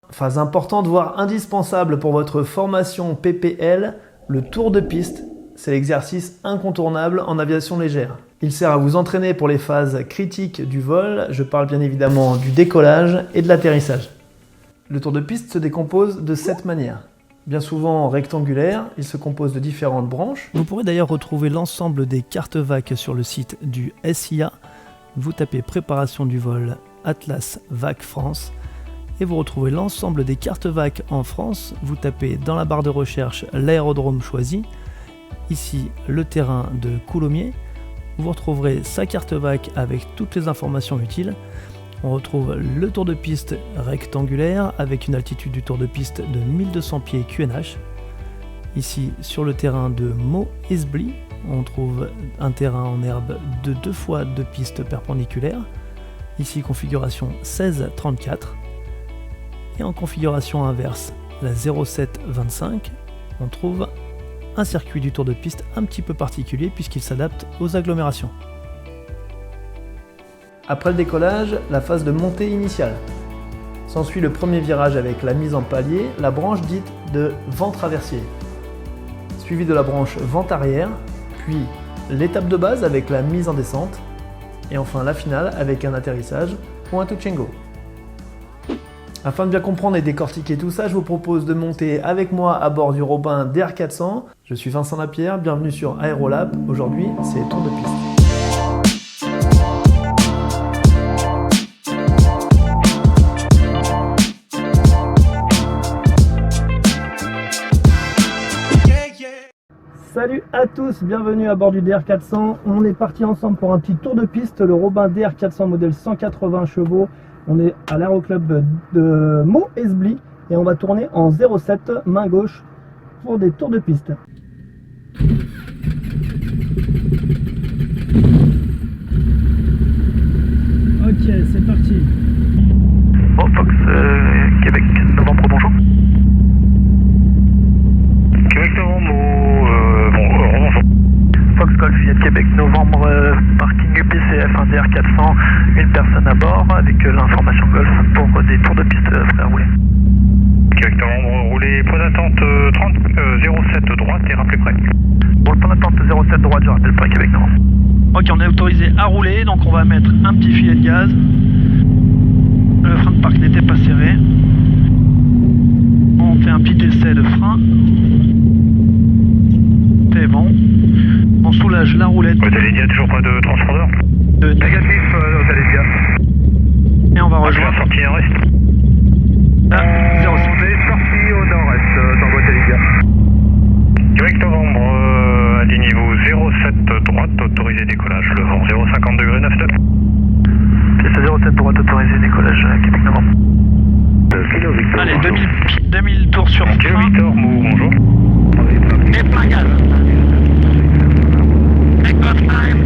Phase importante, voire indispensable pour votre formation PPL, le tour de piste. C'est l'exercice incontournable en aviation légère. Il sert à vous entraîner pour les phases critiques du vol. Je parle bien évidemment du décollage et de l'atterrissage. Le tour de piste se décompose de cette manière. Bien souvent rectangulaire, il se compose de différentes branches. Vous pourrez d'ailleurs retrouver l'ensemble des cartes VAC sur le site du SIA. Vous tapez préparation du vol Atlas VAC France et vous retrouvez l'ensemble des cartes VAC en France. Vous tapez dans la barre de recherche l'aérodrome choisi. Ici, le terrain de Coulommiers. Vous retrouverez sa carte VAC avec toutes les informations utiles. On retrouve le tour de piste rectangulaire avec une altitude du tour de piste de 1200 pieds QNH. Ici, sur le terrain de Meaux-Esbly, on trouve un terrain en herbe de 2 fois 2 pistes perpendiculaires. Ici, configuration 16-34. Et en configuration inverse, la 07-25, on trouve un circuit du tour de piste un petit peu particulier puisqu'il s'adapte aux agglomérations. Après le décollage, la phase de montée initiale. S'ensuit le premier virage avec la mise en palier, la branche dite de vent traversier, suivi de la branche vent arrière, puis l'étape de base avec la mise en descente, et enfin la finale avec un atterrissage ou un touch and go. Afin de bien comprendre et décortiquer tout ça, je vous propose de monter avec moi à bord du Robin DR400. Je suis Vincent Lapierre, bienvenue sur Aérolab. Aujourd'hui, c'est tour de piste. Salut à tous, bienvenue à bord du DR400. On est parti ensemble pour un petit tour de piste, le Robin DR400 modèle 180 chevaux. On est à l'aéroclub de Meaux-Esbly et on va tourner en 07 main gauche pour des tours de piste. Ok, c'est parti. Bon, Fox, Québec, Novembre, bonjour. Québec, Novembre, bonjour. Fox, Golf, Juliette, Québec, Novembre, parking UPCF, un DR400, une personne à bord avec l'information Golf pour des tours de piste prêts à rouler. Québec, Novembre, roulez, point d'attente 30, 07 droite et rappelez prêt. Pour le point d'attente 07 droite, je rappelle prêt, Québec, Novembre. Ok, on est autorisé à rouler, donc on va mettre un petit filet de gaz. Le frein de parc n'était pas serré. On fait un petit essai de frein. C'est bon. On soulage la roulette. Hôtel toujours pas de transpondeur. Négatif, Hôtel Et on va rejoindre. Sortie nord-est. Là, 07. On est sorti au nord-est dans Hôtel Québec, Novembre, alignez vous 07 droite, autorisé décollage, le vent 050 degrés 9 nœuds. Piste 07 droite, autorisé décollage, Québec, Novembre. Kilo Victor. Allez, 2000 tours sur frein. Kilo Victor, bonjour. Et plein gaz. Take off time.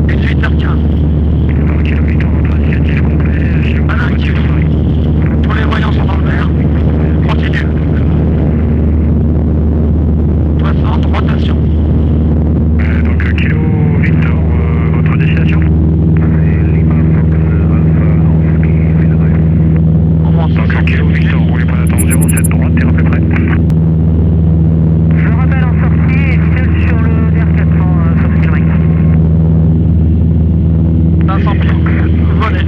18h15. Kilo Victor, votre initiative complet. Pas d'actif. Tous les voyants sont dans le vert. Continue. 60, rotation. Donc Kilo Victor, votre destination. On monte Donc Kilo Victor, roulez point d'attente 07 droite et rappelez prêt. Je rappelle en sortie, fidèle sur le DR400, sortie direct. 500 pieds. Volet.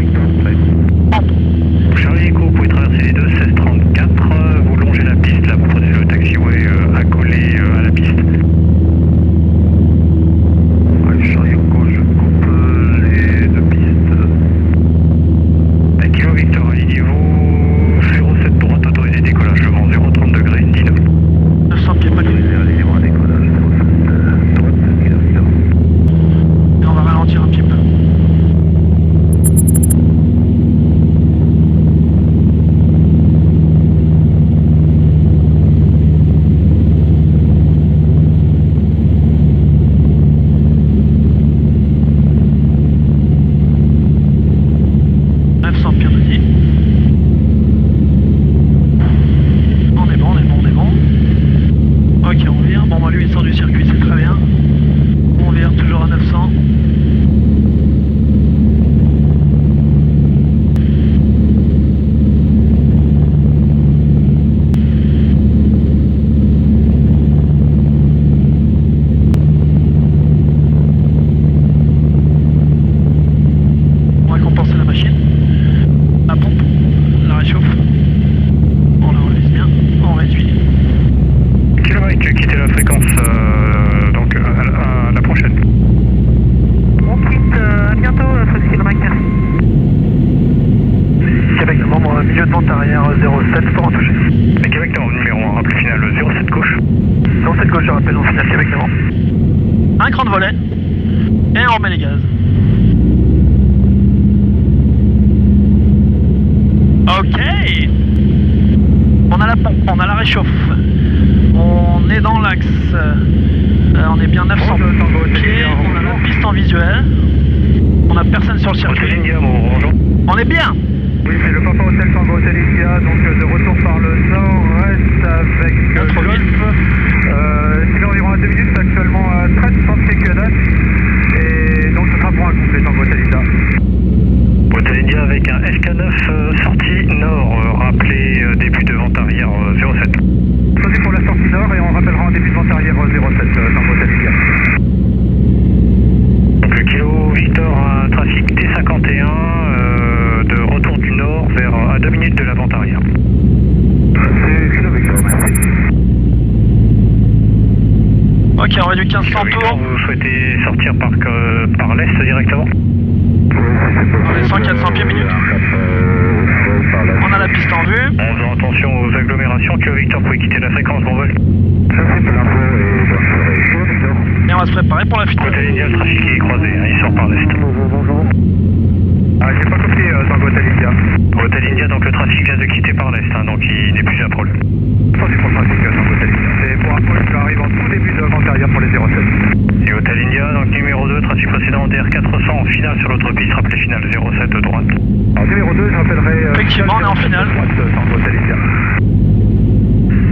Charlie Echo, vous pouvez traverser les deux, 1634, vous longez la piste, là vous prenez le taxiway accolé à la piste. Charlie Echo, je coupe les deux pistes. Kilo Victor, alignez-vous 07 droite, autorisé décollage, le vent 030 degrés, 10 nœuds. 900 pieds pas Autorisé, alignez-vous un décollage, 07 droite, Kilo Victor. Et on va ralentir un petit peu. milieu de vente arrière 07 pour en toucher. Et Québec Nord, numéro 1, rappel final 07 gauche. 07 gauche, je rappelle en finale Québec Nord. Un cran de volet. Et on remet les gaz. Ok. On a la réchauffe. On est dans l'axe. On est bien 900 pieds. On a la piste en visuel. On a personne sur le circuit. Hôtel India, bonjour. On est bien. Oui, c'est le Papa Hôtel Tango Hôtel India, donc de retour par le nord-est avec Golf. C'est environ à 2 minutes, c'est actuellement à 13 pieds que date. Et donc ce sera pour un complet Tango Hôtel India. Hôtel India avec un SK9 sortie nord, rappelé début de vente arrière 07. Choisi pour la sortie nord et on rappellera en début de vente arrière 07 Tango Hôtel India. Donc le kilo Victor, un trafic T51 de retour du nord vers à 2 minutes de la vente arrière. C'est kilo Victor, merci. Ok, on réduit 1500 Kilo Victor, tours. vous souhaitez sortir par l'est directement? On est 100-400 pieds minutes. On a la piste en vue. En faisant attention aux agglomérations, Kilo Victor, vous pouvez quitter la fréquence, bon vol. Et on va se préparer pour la finale. Hôtel India, le trafic est croisé, hein, il sort par l'est. Bonjour. Ah, j'ai pas compris Tango Hôtel India. Hôtel India, donc le trafic vient de quitter par l'est, hein, donc il n'est plus un problème. Ça c'est pour le trafic Tango Hôtel India. C'est pour un point qui arrive en tout début de vente arrière pour les 07. Et Hôtel India, donc numéro 2, trafic précédent DR400 en finale sur l'autre piste, rappelé finale 07 de droite. Alors numéro 2, je rappellerai... Effectivement, on est en finale. Tango Hôtel India.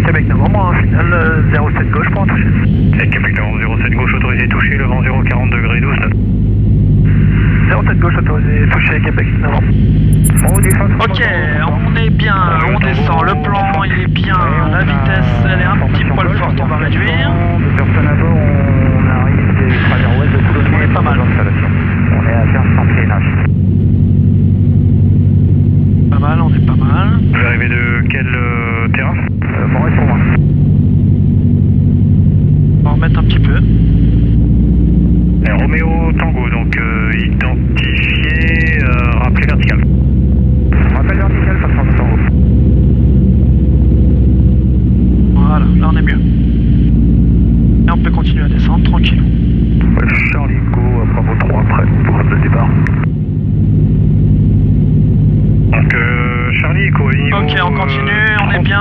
Québec Novembre, en finale 07 gauche pour en toucher. Et Québec Novembre 07 gauche autorisé touché, le vent 040 degrés 12 nœuds. 07 gauche autorisé touché Québec Novembre. Ok, on est bien, on descend, le plan il est bien, la vitesse elle est un petit poil forte, on va réduire. Deux personnes à bord, on arrive des travers ouest de Coulommiers. On est pas mal. On est à 1500 pieds nage. Pas mal, on est pas mal. Vous arrivez de quel terrain? Bon, et sur moi. On va remettre un petit peu. Et Roméo Tango, donc identifié, rappelé vertical. Rappel vertical, pas de sens de Tango. Voilà, là on est mieux. Et on peut continuer à descendre tranquille. Charlie Go, Bravo 3 prêt pour le départ. Donc Charlie Echo, niveau Ok, on continue, on est bien.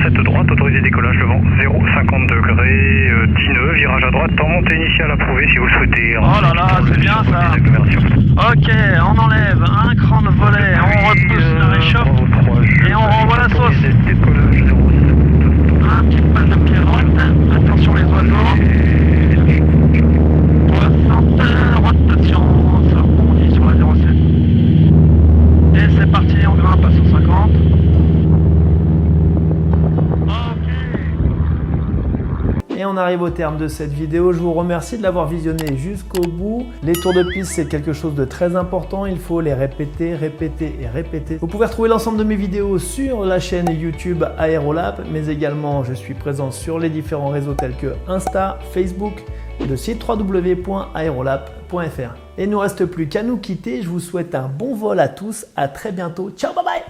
07 droite, autorisé décollage, le vent 050 degrés, 10 nœuds, virage à droite, temps montée initiale approuvée si vous souhaitez. Oh là là, c'est bien ça. Ok, on enlève un cran de volet, on repousse la réchauffe et on renvoie la sauce. Un petit pas de pied droite, attention les oiseaux. 60 rotation, ça rebondit sur la 07. Et c'est parti, on grimpe à 150. Et on arrive au terme de cette vidéo. Je vous remercie de l'avoir visionné jusqu'au bout. Les tours de piste, c'est quelque chose de très important. Il faut les répéter, répéter et répéter. Vous pouvez retrouver l'ensemble de mes vidéos sur la chaîne YouTube Aérolab, mais également je suis présent sur les différents réseaux tels que Insta, Facebook, le site www.aerolab.fr. Et il ne nous reste plus qu'à nous quitter. Je vous souhaite un bon vol à tous. À très bientôt. Ciao, bye bye!